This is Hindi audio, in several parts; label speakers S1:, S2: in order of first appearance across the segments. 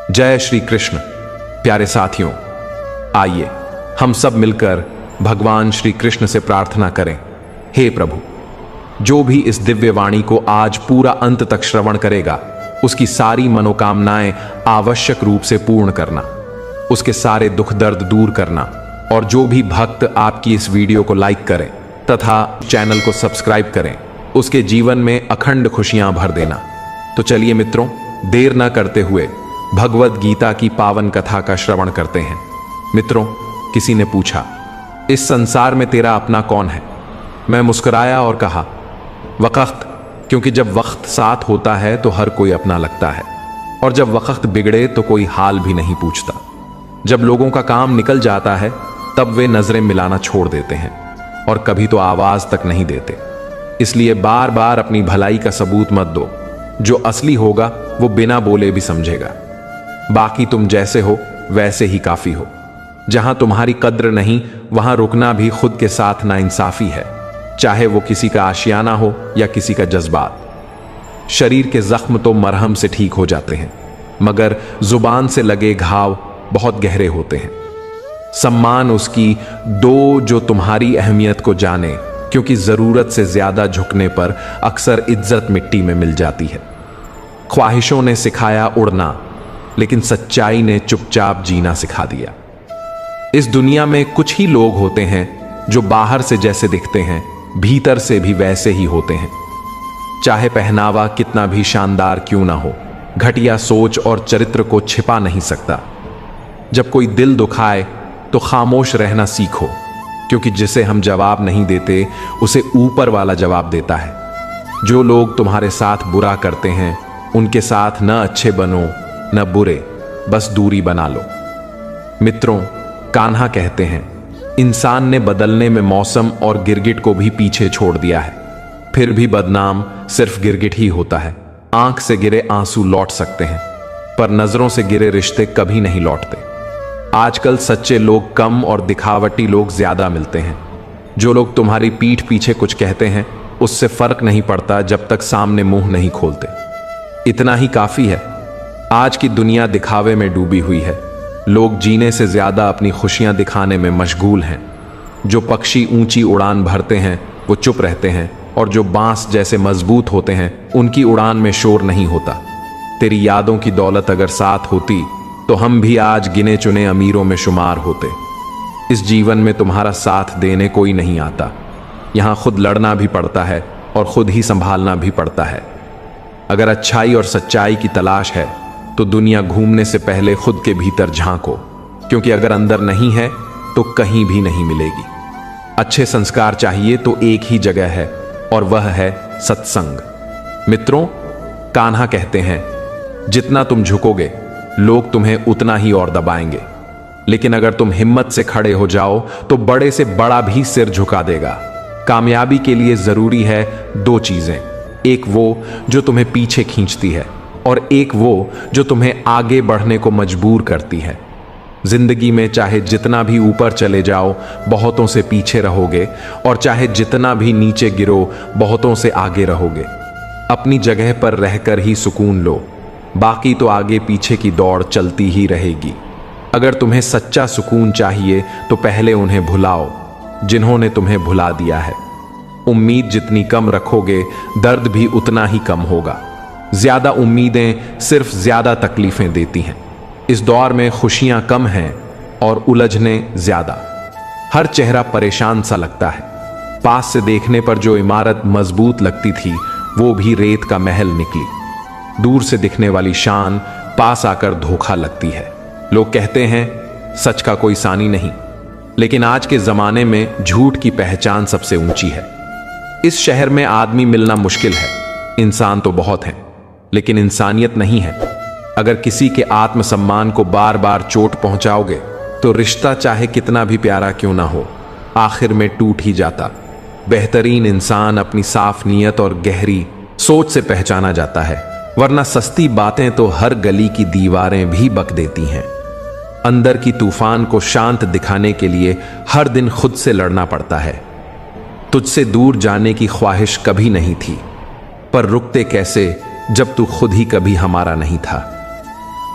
S1: जय श्री कृष्ण। प्यारे साथियों, आइए हम सब मिलकर भगवान श्री कृष्ण से प्रार्थना करें। हे प्रभु, जो भी इस दिव्य वाणी को आज पूरा अंत तक श्रवण करेगा, उसकी सारी मनोकामनाएं आवश्यक रूप से पूर्ण करना, उसके सारे दुख दर्द दूर करना, और जो भी भक्त आपकी इस वीडियो को लाइक करें तथा चैनल को सब्सक्राइब करें, उसके जीवन में अखंड खुशियां भर देना। तो चलिए मित्रों, देर न करते हुए भगवद गीता की पावन कथा का श्रवण करते हैं। मित्रों, किसी ने पूछा, इस संसार में तेरा अपना कौन है? मैं मुस्कुराया और कहा, वक्त, क्योंकि जब वक्त साथ होता है तो हर कोई अपना लगता है, और जब वक्त बिगड़े तो कोई हाल भी नहीं पूछता। जब लोगों का काम निकल जाता है तब वे नजरें मिलाना छोड़ देते हैं, और कभी तो आवाज तक नहीं देते। इसलिए बार बार अपनी भलाई का सबूत मत दो। जो असली होगा वो बिना बोले भी समझेगा। बाकी तुम जैसे हो वैसे ही काफी हो। जहां तुम्हारी कद्र नहीं, वहां रुकना भी खुद के साथ नाइंसाफी है, चाहे वो किसी का आशियाना हो या किसी का जज्बात। शरीर के जख्म तो मरहम से ठीक हो जाते हैं, मगर जुबान से लगे घाव बहुत गहरे होते हैं। सम्मान उसकी दो जो तुम्हारी अहमियत को जाने, क्योंकि जरूरत से ज्यादा झुकने पर अक्सर इज्जत मिट्टी में मिल जाती है। ख्वाहिशों ने सिखाया उड़ना, लेकिन सच्चाई ने चुपचाप जीना सिखा दिया। इस दुनिया में कुछ ही लोग होते हैं जो बाहर से जैसे दिखते हैं, भीतर से भी वैसे ही होते हैं। चाहे पहनावा कितना भी शानदार क्यों ना हो, घटिया सोच और चरित्र को छिपा नहीं सकता। जब कोई दिल दुखाए तो खामोश रहना सीखो, क्योंकि जिसे हम जवाब नहीं देते उसे ऊपर वाला जवाब देता है। जो लोग तुम्हारे साथ बुरा करते हैं, उनके साथ न अच्छे बनो न बुरे, बस दूरी बना लो। मित्रों, कान्हा कहते हैं, इंसान ने बदलने में मौसम और गिरगिट को भी पीछे छोड़ दिया है, फिर भी बदनाम सिर्फ गिरगिट ही होता है। आंख से गिरे आंसू लौट सकते हैं, पर नजरों से गिरे रिश्ते कभी नहीं लौटते। आजकल सच्चे लोग कम और दिखावटी लोग ज्यादा मिलते हैं। जो लोग तुम्हारी पीठ पीछे कुछ कहते हैं, उससे फर्क नहीं पड़ता जब तक सामने मुंह नहीं खोलते। इतना ही काफी है। आज की दुनिया दिखावे में डूबी हुई है। लोग जीने से ज्यादा अपनी खुशियां दिखाने में मशगूल हैं। जो पक्षी ऊंची उड़ान भरते हैं वो चुप रहते हैं, और जो बांस जैसे मजबूत होते हैं उनकी उड़ान में शोर नहीं होता। तेरी यादों की दौलत अगर साथ होती तो हम भी आज गिने चुने अमीरों में शुमार होते। इस जीवन में तुम्हारा साथ देने कोई नहीं आता। यहां खुद लड़ना भी पड़ता है और खुद ही संभालना भी पड़ता है। अगर अच्छाई और सच्चाई की तलाश है तो दुनिया घूमने से पहले खुद के भीतर झांको, क्योंकि अगर अंदर नहीं है तो कहीं भी नहीं मिलेगी। अच्छे संस्कार चाहिए तो एक ही जगह है, और वह है सत्संग। मित्रों, कान्हा कहते हैं, जितना तुम झुकोगे लोग तुम्हें उतना ही और दबाएंगे, लेकिन अगर तुम हिम्मत से खड़े हो जाओ तो बड़े से बड़ा भी सिर झुका देगा। कामयाबी के लिए जरूरी है दो चीजें, एक वो जो तुम्हें पीछे खींचती है, और एक वो जो तुम्हें आगे बढ़ने को मजबूर करती है। जिंदगी में चाहे जितना भी ऊपर चले जाओ, बहुतों से पीछे रहोगे, और चाहे जितना भी नीचे गिरो, बहुतों से आगे रहोगे। अपनी जगह पर रहकर ही सुकून लो, बाकी तो आगे पीछे की दौड़ चलती ही रहेगी। अगर तुम्हें सच्चा सुकून चाहिए तो पहले उन्हें भुलाओ जिन्होंने तुम्हें भुला दिया है। उम्मीद जितनी कम रखोगे, दर्द भी उतना ही कम होगा। ज्यादा उम्मीदें सिर्फ ज्यादा तकलीफें देती हैं। इस दौर में खुशियां कम हैं और उलझने ज्यादा। हर चेहरा परेशान सा लगता है। पास से देखने पर जो इमारत मजबूत लगती थी वो भी रेत का महल निकली। दूर से दिखने वाली शान पास आकर धोखा लगती है। लोग कहते हैं सच का कोई सानी नहीं, लेकिन आज के जमाने में झूठ की पहचान सबसे ऊंची है। इस शहर में आदमी मिलना मुश्किल है। इंसान तो बहुत हैं, लेकिन इंसानियत नहीं है। अगर किसी के आत्मसम्मान को बार बार चोट पहुंचाओगे तो रिश्ता चाहे कितना भी प्यारा क्यों ना हो, आखिर में टूट ही जाता। बेहतरीन इंसान अपनी साफ नीयत और गहरी सोच से पहचाना जाता है, वरना सस्ती बातें तो हर गली की दीवारें भी बक देती हैं। अंदर की तूफान को शांत दिखाने के लिए हर दिन खुद से लड़ना पड़ता है। तुझसे दूर जाने की ख्वाहिश कभी नहीं थी, पर रुकते कैसे जब तू खुद ही कभी हमारा नहीं था।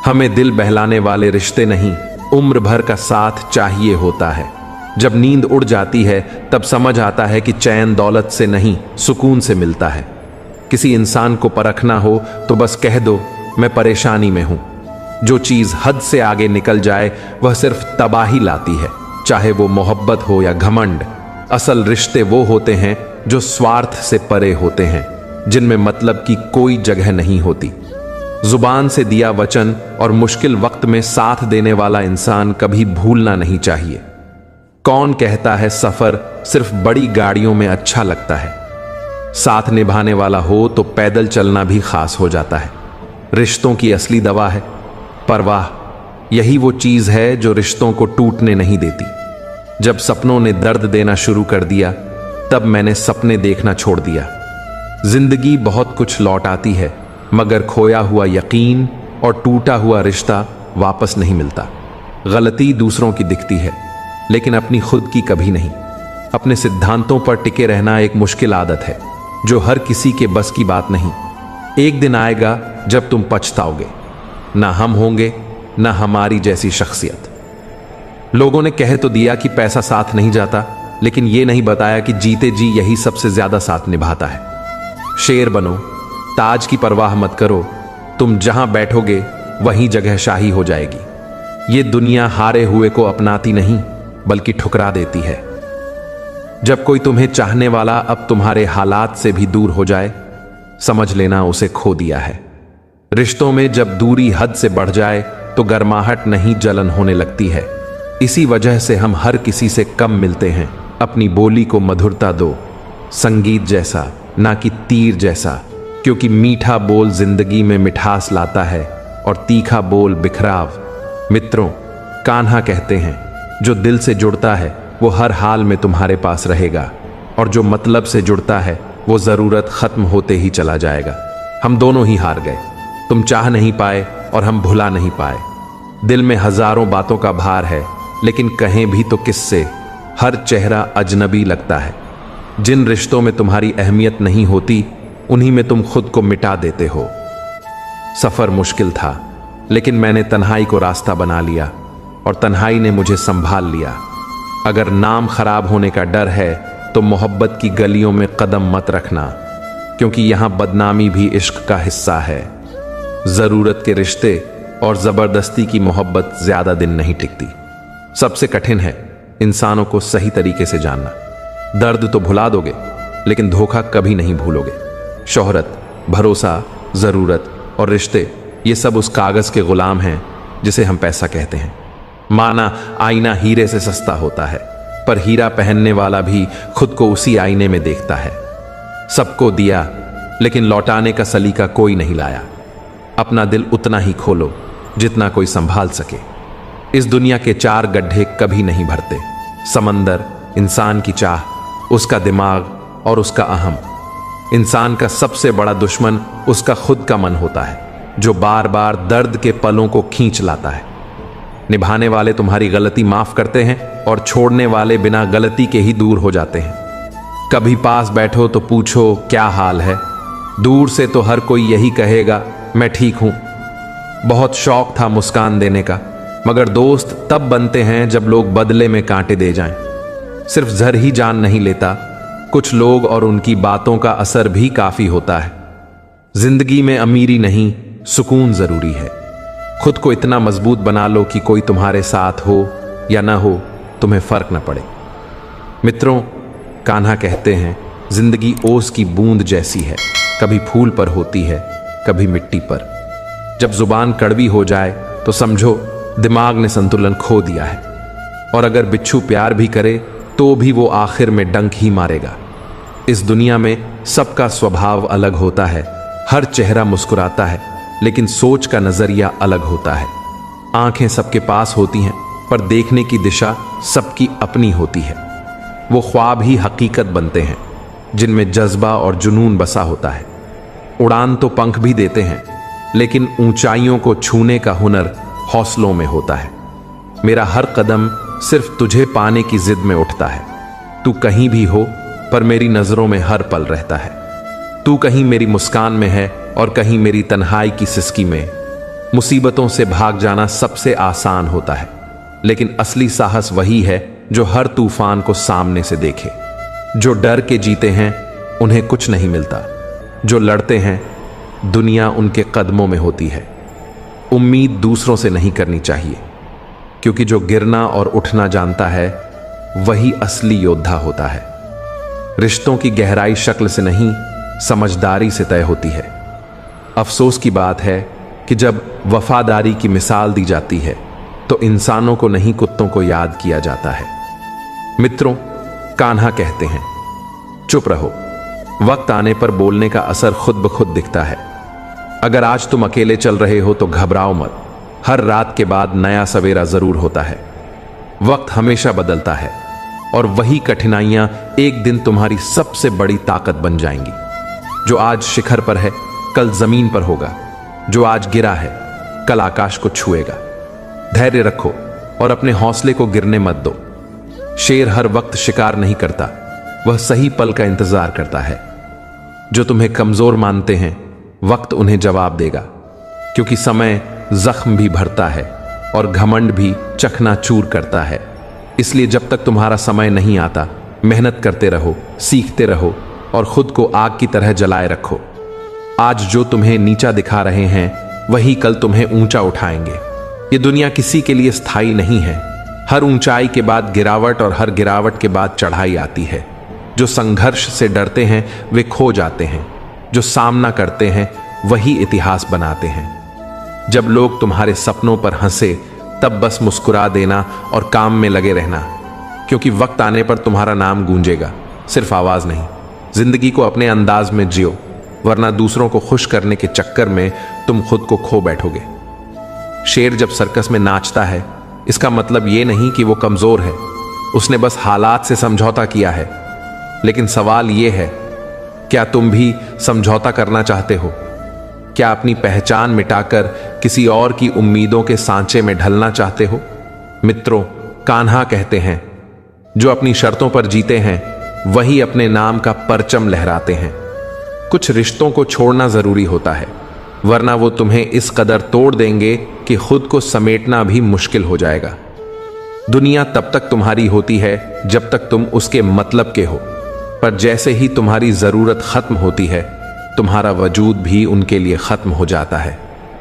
S1: हमें दिल बहलाने वाले रिश्ते नहीं, उम्र भर का साथ चाहिए होता है। जब नींद उड़ जाती है तब समझ आता है कि चैन दौलत से नहीं, सुकून से मिलता है। किसी इंसान को परखना हो तो बस कह दो मैं परेशानी में हूं। जो चीज हद से आगे निकल जाए वह सिर्फ तबाही लाती है, चाहे वो मोहब्बत हो या घमंड। असल रिश्ते वो होते हैं जो स्वार्थ से परे होते हैं, जिनमें मतलब की कोई जगह नहीं होती। जुबान से दिया वचन और मुश्किल वक्त में साथ देने वाला इंसान कभी भूलना नहीं चाहिए। कौन कहता है सफर सिर्फ बड़ी गाड़ियों में अच्छा लगता है? साथ निभाने वाला हो तो पैदल चलना भी खास हो जाता है। रिश्तों की असली दवा है परवाह। यही वो चीज है जो रिश्तों को टूटने नहीं देती। जब सपनों ने दर्द देना शुरू कर दिया तब मैंने सपने देखना छोड़ दिया। जिंदगी बहुत कुछ लौट आती है, मगर खोया हुआ यकीन और टूटा हुआ रिश्ता वापस नहीं मिलता। गलती दूसरों की दिखती है, लेकिन अपनी खुद की कभी नहीं। अपने सिद्धांतों पर टिके रहना एक मुश्किल आदत है जो हर किसी के बस की बात नहीं। एक दिन आएगा जब तुम पछताओगे, ना हम होंगे ना हमारी जैसी शख्सियत। लोगों ने कह तो दिया कि पैसा साथ नहीं जाता, लेकिन यह नहीं बताया कि जीते जी यही सबसे ज्यादा साथ निभाता है। शेर बनो, ताज की परवाह मत करो। तुम जहां बैठोगे वहीं जगह शाही हो जाएगी। ये दुनिया हारे हुए को अपनाती नहीं, बल्कि ठुकरा देती है। जब कोई तुम्हें चाहने वाला अब तुम्हारे हालात से भी दूर हो जाए, समझ लेना उसे खो दिया है। रिश्तों में जब दूरी हद से बढ़ जाए तो गर्माहट नहीं जलन होने लगती है। इसी वजह से हम हर किसी से कम मिलते हैं। अपनी बोली को मधुरता दो, संगीत जैसा ना कि तीर जैसा, क्योंकि मीठा बोल जिंदगी में मिठास लाता है और तीखा बोल बिखराव। मित्रों, कान्हा कहते हैं जो दिल से जुड़ता है वो हर हाल में तुम्हारे पास रहेगा, और जो मतलब से जुड़ता है वो जरूरत खत्म होते ही चला जाएगा। हम दोनों ही हार गए। तुम चाह नहीं पाए और हम भुला नहीं पाए। दिल में हजारों बातों का भार है, लेकिन कहें भी तो किससे? हर चेहरा अजनबी लगता है। जिन रिश्तों में तुम्हारी अहमियत नहीं होती उन्हीं में तुम खुद को मिटा देते हो। सफर मुश्किल था, लेकिन मैंने तन्हाई को रास्ता बना लिया और तन्हाई ने मुझे संभाल लिया। अगर नाम खराब होने का डर है तो मोहब्बत की गलियों में कदम मत रखना, क्योंकि यहां बदनामी भी इश्क का हिस्सा है। जरूरत के रिश्ते और जबरदस्ती की मोहब्बत ज्यादा दिन नहीं टिकती। सबसे कठिन है इंसानों को सही तरीके से जानना। दर्द तो भुला दोगे, लेकिन धोखा कभी नहीं भूलोगे। शोहरत, भरोसा, जरूरत और रिश्ते, ये सब उस कागज के गुलाम हैं जिसे हम पैसा कहते हैं। माना आईना हीरे से सस्ता होता है, पर हीरा पहनने वाला भी खुद को उसी आईने में देखता है। सबको दिया, लेकिन लौटाने का सलीका कोई नहीं लाया। अपना दिल उतना ही खोलो जितना कोई संभाल सके। इस दुनिया के चार गड्ढे कभी नहीं भरते। समंदर, इंसान की चाह, उसका दिमाग और उसका अहम। इंसान का सबसे बड़ा दुश्मन उसका खुद का मन होता है, जो बार बार दर्द के पलों को खींच लाता है। निभाने वाले तुम्हारी गलती माफ करते हैं और छोड़ने वाले बिना गलती के ही दूर हो जाते हैं। कभी पास बैठो तो पूछो क्या हाल है। दूर से तो हर कोई यही कहेगा मैं ठीक हूं। बहुत शौक था मुस्कान देने का, मगर दोस्त तब बनते हैं जब लोग बदले में कांटे दे जाएं। सिर्फ जर ही जान नहीं लेता, कुछ लोग और उनकी बातों का असर भी काफी होता है। जिंदगी में अमीरी नहीं, सुकून जरूरी है। खुद को इतना मजबूत बना लो कि कोई तुम्हारे साथ हो या ना हो, तुम्हें फर्क न पड़े। मित्रों, कान्हा कहते हैं जिंदगी ओस की बूंद जैसी है, कभी फूल पर होती है, कभी मिट्टी पर। जब जुबान कड़वी हो जाए तो समझो दिमाग ने संतुलन खो दिया है। और अगर बिच्छू प्यार भी करे तो भी वो आखिर में डंक ही मारेगा। इस दुनिया में सबका स्वभाव अलग होता है। हर चेहरा मुस्कुराता है, लेकिन सोच का नजरिया अलग होता है। आंखें सबके पास होती हैं, पर देखने की दिशा सबकी अपनी होती है। वो ख्वाब ही हकीकत बनते हैं जिनमें जज्बा और जुनून बसा होता है। उड़ान तो पंख भी देते हैं, लेकिन ऊंचाइयों को छूने का हुनर हौसलों में होता है। मेरा हर कदम सिर्फ तुझे पाने की जिद में उठता है। तू कहीं भी हो, पर मेरी नजरों में हर पल रहता है। तू कहीं मेरी मुस्कान में है और कहीं मेरी तन्हाई की सिसकी में। मुसीबतों से भाग जाना सबसे आसान होता है, लेकिन असली साहस वही है जो हर तूफान को सामने से देखे। जो डर के जीते हैं उन्हें कुछ नहीं मिलता, जो लड़ते हैं दुनिया उनके कदमों में होती है। उम्मीद दूसरों से नहीं करनी चाहिए, क्योंकि जो गिरना और उठना जानता है वही असली योद्धा होता है। रिश्तों की गहराई शक्ल से नहीं, समझदारी से तय होती है। अफसोस की बात है कि जब वफादारी की मिसाल दी जाती है तो इंसानों को नहीं, कुत्तों को याद किया जाता है। मित्रों, कान्हा कहते हैं, चुप रहो, वक्त आने पर बोलने का असर खुद ब खुद दिखता है। अगर आज तुम अकेले चल रहे हो तो घबराओ मत, हर रात के बाद नया सवेरा जरूर होता है। वक्त हमेशा बदलता है और वही कठिनाइयां एक दिन तुम्हारी सबसे बड़ी ताकत बन जाएंगी। जो आज शिखर पर है कल जमीन पर होगा, जो आज गिरा है कल आकाश को छुएगा। धैर्य रखो और अपने हौसले को गिरने मत दो। शेर हर वक्त शिकार नहीं करता, वह सही पल का इंतजार करता है। जो तुम्हें कमजोर मानते हैं वक्त उन्हें जवाब देगा, क्योंकि समय जख्म भी भरता है और घमंड भी चकनाचूर करता है। इसलिए जब तक तुम्हारा समय नहीं आता, मेहनत करते रहो, सीखते रहो और खुद को आग की तरह जलाए रखो। आज जो तुम्हें नीचा दिखा रहे हैं वही कल तुम्हें ऊंचा उठाएंगे। ये दुनिया किसी के लिए स्थायी नहीं है। हर ऊंचाई के बाद गिरावट और हर गिरावट के बाद चढ़ाई आती है। जो संघर्ष से डरते हैं वे खो जाते हैं, जो सामना करते हैं वही इतिहास बनाते हैं। जब लोग तुम्हारे सपनों पर हंसे तब बस मुस्कुरा देना और काम में लगे रहना, क्योंकि वक्त आने पर तुम्हारा नाम गूंजेगा, सिर्फ आवाज नहीं। जिंदगी को अपने अंदाज में जियो, वरना दूसरों को खुश करने के चक्कर में तुम खुद को खो बैठोगे। शेर जब सर्कस में नाचता है इसका मतलब ये नहीं कि वो कमजोर है, उसने बस हालात से समझौता किया है। लेकिन सवाल ये है, क्या तुम भी समझौता करना चाहते हो? क्या अपनी पहचान मिटाकर किसी और की उम्मीदों के सांचे में ढलना चाहते हो? मित्रों, कान्हा कहते हैं, जो अपनी शर्तों पर जीते हैं वही अपने नाम का परचम लहराते हैं। कुछ रिश्तों को छोड़ना जरूरी होता है, वरना वो तुम्हें इस कदर तोड़ देंगे कि खुद को समेटना भी मुश्किल हो जाएगा। दुनिया तब तक तुम्हारी होती है जब तक तुम उसके मतलब के हो, पर जैसे ही तुम्हारी जरूरत खत्म होती है तुम्हारा वजूद भी उनके लिए खत्म हो जाता है।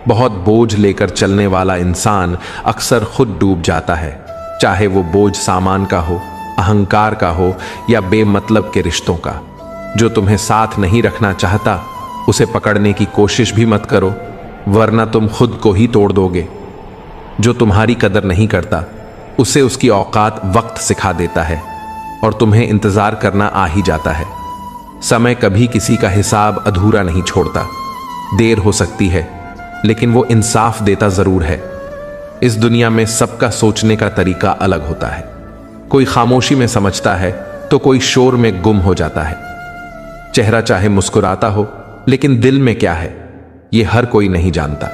S1: बहुत बोझ लेकर चलने वाला इंसान अक्सर खुद डूब जाता है, चाहे वो बोझ सामान का हो, अहंकार का हो या बेमतलब के रिश्तों का। जो तुम्हें साथ नहीं रखना चाहता उसे पकड़ने की कोशिश भी मत करो, वरना तुम खुद को ही तोड़ दोगे। जो तुम्हारी कदर नहीं करता उसे उसकी औकात वक्त सिखा देता है और तुम्हें इंतजार करना आ ही जाता है। समय कभी किसी का हिसाब अधूरा नहीं छोड़ता। देर हो सकती है लेकिन वो इंसाफ देता जरूर है। इस दुनिया में सबका सोचने का तरीका अलग होता है। कोई खामोशी में समझता है तो कोई शोर में गुम हो जाता है। चेहरा चाहे मुस्कुराता हो लेकिन दिल में क्या है ये हर कोई नहीं जानता।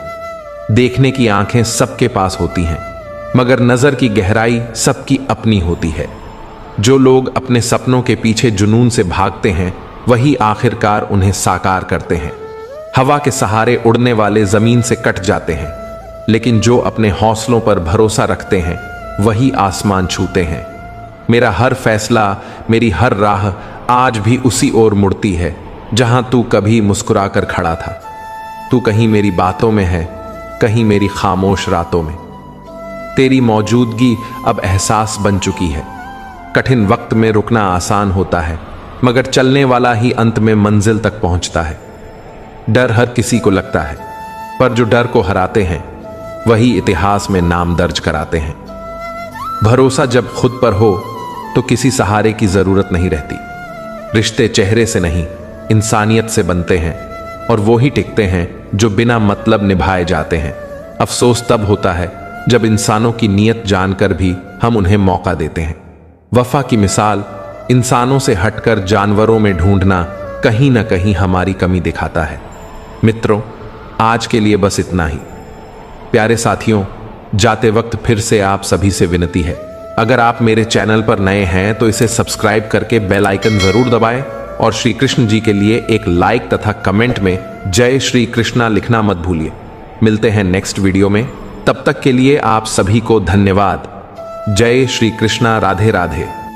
S1: देखने की आंखें सबके पास होती हैं, मगर नजर की गहराई सबकी अपनी होती है। जो लोग अपने सपनों के पीछे जुनून से भागते हैं वही आखिरकार उन्हें साकार करते हैं। हवा के सहारे उड़ने वाले जमीन से कट जाते हैं, लेकिन जो अपने हौसलों पर भरोसा रखते हैं वही आसमान छूते हैं। मेरा हर फैसला, मेरी हर राह आज भी उसी ओर मुड़ती है जहां तू कभी मुस्कुराकर खड़ा था। तू कहीं मेरी बातों में है, कहीं मेरी खामोश रातों में। तेरी मौजूदगी अब एहसास बन चुकी है। कठिन वक्त में रुकना आसान होता है, मगर चलने वाला ही अंत में मंजिल तक पहुंचता है। डर हर किसी को लगता है, पर जो डर को हराते हैं वही इतिहास में नाम दर्ज कराते हैं। भरोसा जब खुद पर हो तो किसी सहारे की जरूरत नहीं रहती। रिश्ते चेहरे से नहीं, इंसानियत से बनते हैं, और वो ही टिकते हैं जो बिना मतलब निभाए जाते हैं। अफसोस तब होता है जब इंसानों की नीयत जानकर भी हम उन्हें मौका देते हैं। वफा की मिसाल इंसानों से हटकर जानवरों में ढूंढना कहीं ना कहीं हमारी कमी दिखाता है। मित्रों, आज के लिए बस इतना ही। प्यारे साथियों, जाते वक्त फिर से आप सभी से विनती है, अगर आप मेरे चैनल पर नए हैं तो इसे सब्सक्राइब करके बेल आइकन जरूर दबाएं और श्री कृष्ण जी के लिए एक लाइक तथा कमेंट में जय श्री कृष्णा लिखना मत भूलिए। मिलते हैं नेक्स्ट वीडियो में। तब तक के लिए आप सभी को धन्यवाद। जय श्री कृष्णा। राधे राधे।